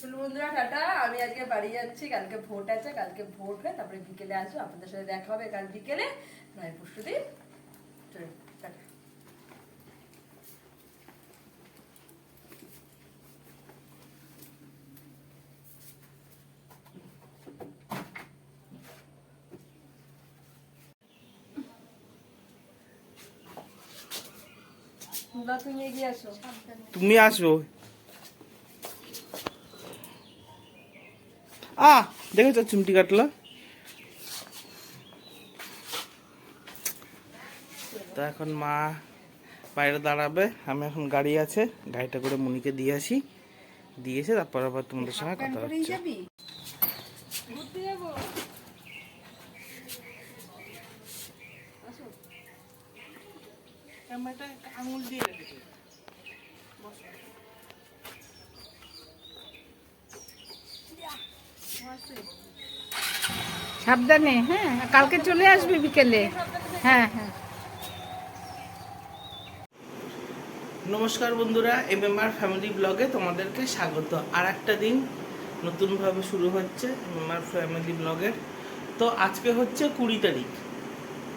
বন্ধুরা টাটা, আমি আজকে বাড়ি যাচ্ছি। কালকে ভোট আছে, কালকে ভোট হয়ে তারপরে বিকেলে আসবো, আপনাদের সাথে দেখা হবে কাল বিকেলে নয় পরশুদিন। টাটা। তুমি এগিয়ে আসো, তুমি আসো। দেখেছো চিমটি কাটলো। তো এখন মা বাইরে দাঁড়াবে, আমি এখন গাড়ি আছে, গাড়িটা করে মুনিকে দিয়ে আসি, দিয়েছে তারপর আবার তোমাদের সঙ্গে কথা হচ্ছে। আঙুল দিয়ে রেখেছে। সাবধানে, হ্যাঁ কালকে চলে আসবে বিকেলে। হ্যাঁ হ্যাঁ। নমস্কার বন্ধুরা, MMR ফ্যামিলি ব্লগে তোমাদেরকে স্বাগত। আর একটা দিন নতুনভাবে শুরু হচ্ছে MMR ফ্যামিলি ব্লগের। তো আজকে হচ্ছে 20 তারিখ,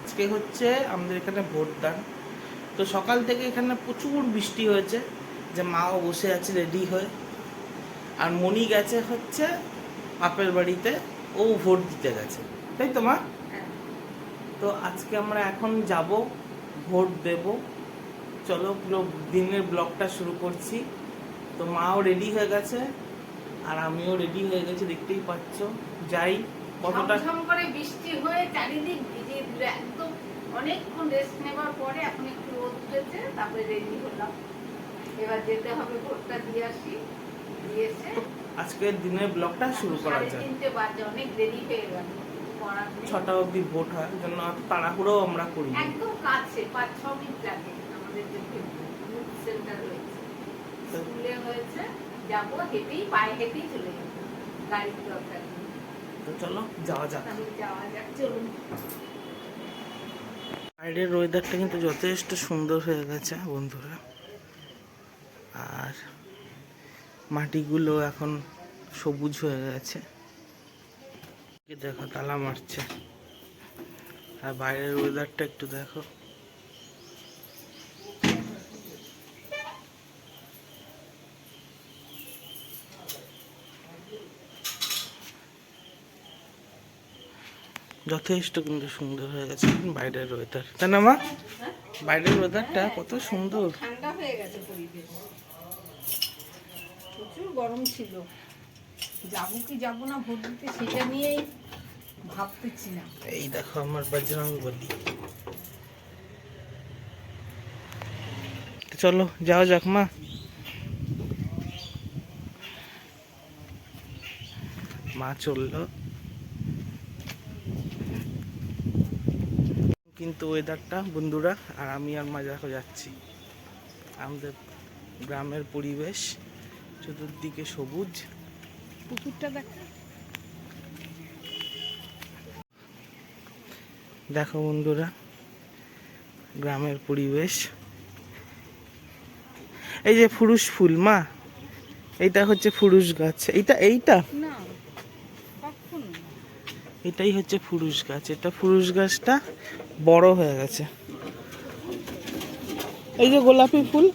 আজকে হচ্ছে আমাদের এখানে ভোটদান। তো সকাল থেকে এখানে প্রচুর বৃষ্টি হয়েছে, যে মাও বসে আছে রেডি হয়ে, আর মনি গেছে হচ্ছে বাপের বাড়িতে, ও ভোট দিতে গেছে, তাই তো মা? তো আজকে আমরা এখন যাব, ভোট দেব। চলো পুরো দিনের ব্লগটা শুরু করছি। তো মাও রেডি হয়ে গেছে আর আমিও রেডি হয়ে গেছি, দেখতেই পাচ্ছ। যাই, কতটা ঝমঝম করে বৃষ্টি হয়ে চারিদিক ভিজে দিল একদম। অনেকক্ষণ রেস্ট নেবার পরে এখন একটু রোদ উঠেছে, তারপরে রেডি হলাম। এবার যেতে হবে ভোটটা দিয়ে আসি, দিয়ে এসে আজকের দিনের ব্লগটা শুরু করা যায়। 3:30 বাজে, অনেক দেরি হয়ে গেল। 6টা অবধি ভোট হয়, জন্য অত তাড়াহুড়ো আমরা করি না। একদম কাছে 5-6 মিনিট লাগে আমাদের যে বুথ সেন্টার রয়েছে, স্কুলে হয়েছে। যাবো হেঁটেই, পায়ে হেঁটেই চলে যাবো, গাড়ির দরকার নেই। তো চলো যাওয়া যাক। যাওয়া যাক, চলুন। বাইরের ওয়েদারটা কিন্তু যথেষ্ট সুন্দর হয়ে গেছে বন্ধুরা, আর মাটিগুলো এখন সবুজ হয়ে গেছে। দেখো তালা মারছে, আর বাইরের ওয়েদারটা একটু দেখো। যথেষ্ট কিন্তু সুন্দর হয়ে গেছে বাইরের ওয়েদার, তাই না মা? বাইরের ওয়েদারটা কত সুন্দর, ঠান্ডা হয়ে গেছে পরিবেশ। প্রচুর গরম ছিল, যাবো কি যাবো না ভোট দিতে সেটা নিয়েই ভাবতেছি না। এই দেখো আমার বজরংবলী। চলো যাওয়া যাক মা। মা চললো, কিন্তু ওয়েদারটা বন্ধুরা, আর আমি আর মা দেখো যাচ্ছি। আমাদের গ্রামের পরিবেশ, চতুর্দিকে সবুজ। পুকুরটা দেখো, দেখো বন্ধুরা গ্রামের পরিবেশ। এই যে ফুরুষ ফুল মা, এইটা হচ্ছে ফুরুষ গাছ। এইটা এইটা না কখনো এটাই হচ্ছে ফুরুষ গাছ। এটা ফুরুষ গাছটা বড় হয়ে গেছে। এই যে গোলাপি ফুল,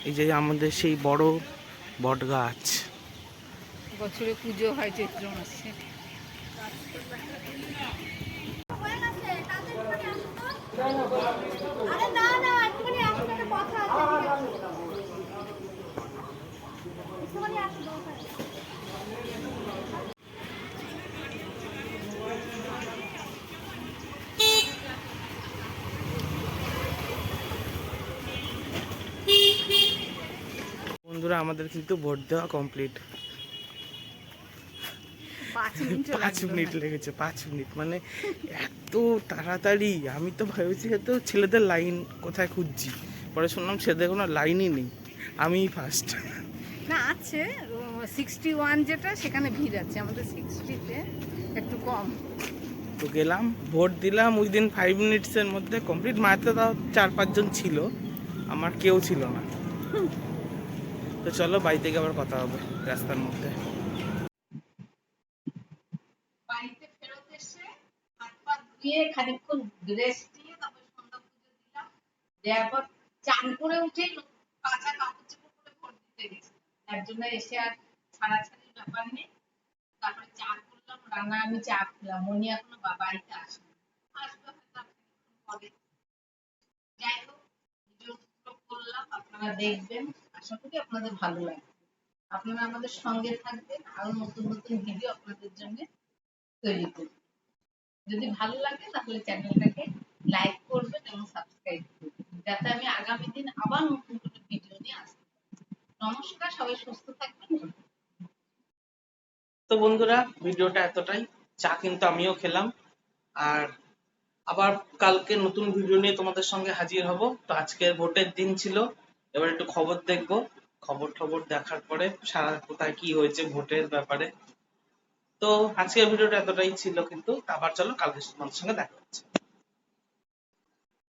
এই যে আমাদের সেই বড় বট গাছ। বছরে পুজো হয় চৈত্র মাসে। বন্ধুরা আমাদের কিন্তু ভোট দেওয়া কমপ্লিট। 5 মিনিট লেগেছে, 5 মিনিট, মানে এত তাড়াতাড়ি। আমি তো ভেবেছি তো ছেলেদের লাইন কোথায় খুঁজছি, পরে শুনলাম ছেলেদের কোনো লাইনই নেই, আমিই ফার্স্ট। না আছে 61 যেটা, সেখানে ভিড় আছে। আমাদের 60-তে একটু কম। তো গেলাম, ভোট দিলাম উইদিন 5 মিনিটসের মধ্যে কমপ্লিট। মায়ের তো তাও 4-5 জন ছিল, আমার কেউ ছিল না। তো চলো বাড়ি থেকে আবার কথা হবে রাস্তার মধ্যে। বাড়িতে ফেরত এসে হাত পা ধুয়ে খানিকক্ষণ রেস্ট নিয়ে তারপর সন্ধ্যা পুজো দিলাম। দেওয়ার পর চান করে উঠেই কাঁচা কাপড় চোপড় করে ভোট দিতে গেছি। তার জন্য এসে আর ছাড়াছাড়ির ব্যাপার নেই। তারপরে চা করলাম, রান্না আমি চা খেলাম, মনি এখনো বাড়িতে আসেনি, আসবে হয়তো আর কিছুক্ষণ পরে। যাই হোক, ভিডিওগুলো করলাম, আপনারা দেখবেন, আশা করি আপনাদের ভালো লাগবে। আপনারা আমাদের সঙ্গে থাকবেন, আরো নতুন নতুন ভিডিও আপনাদের জন্য তৈরি করব। যদি ভালো লাগে তাহলে চ্যানেলটাকে লাইক করবেন এবং সাবস্ক্রাইব করবেন, যাতে আমি আগামী দিন আবার নতুন কোনো ভিডিও নিয়ে আসতে পারি। নমস্কার, সবাই সুস্থ থাকবেন। তো বন্ধুরা, ভিডিওটা এতটাই। চা কিন্তু আমিও খেলাম, আর আবার কালকে নতুন ভিডিও নিয়ে তোমাদের সঙ্গে হাজির হব। তো আজকের ভোটের দিন ছিল, এবার একটু খবর দেখবো। খবর টবর দেখার পরে সারা কোথায় কি হয়েছে ভোটের ব্যাপারে। তো আজকের ভিডিওটা এতটাই ছিল, কিন্তু আবার চলো কালকে তোমাদের সঙ্গে দেখা হচ্ছে।